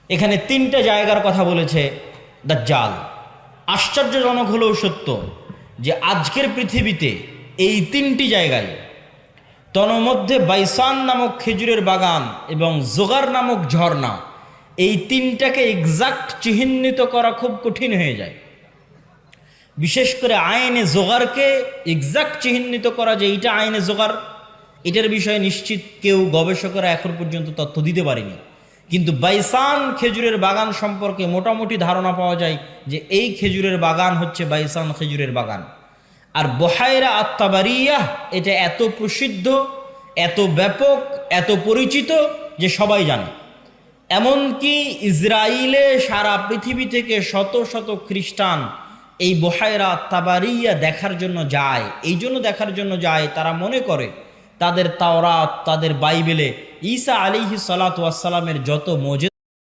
এখানে তিনটা জায়গার কথা বলেছে দাজ্জাল। আশ্চর্যজনক হলেও সত্য যে আজকের পৃথিবীতে এই তিনটি জায়গায়, তন্মধ্যে বাইসান নামক খেজুরের বাগান এবং জোগার নামক ঝর্ণা, এই তিনটাকে এক্সাক্ট চিহ্নিত করা খুব কঠিন হয়ে যায়। বিশেষ করে আইনে জোগারকে এক্সাক্ট চিহ্নিত করা যে এইটা আইনে জোগার, এটার বিষয়ে নিশ্চিত কেউ গবেষকরা এখন পর্যন্ত তথ্য দিতে পারেনি। কিন্তু বাইসান খেজুরের বাগান সম্পর্কে মোটামুটি ধারণা পাওয়া যায় যে এই খেজুরের বাগান হচ্ছে বাইসান খেজুরের বাগান। আর বহায়রা আত-তাবারিয়াহ এটা এত প্রসিদ্ধ, এত ব্যাপক, এত পরিচিত যে সবাই জানে। এমনকি ইসরায়েলে সারা পৃথিবী থেকে শত শত খ্রিস্টান এই বহায়রা আত-তাবারিয়া দেখার জন্য যায়। এই জন্য দেখার জন্য যায়, তারা মনে করে তাদের তাওরাত, তাদের বাইবেলে ঈসা আলাইহিস সালাতু ওয়াস সালামের যত মুজিজা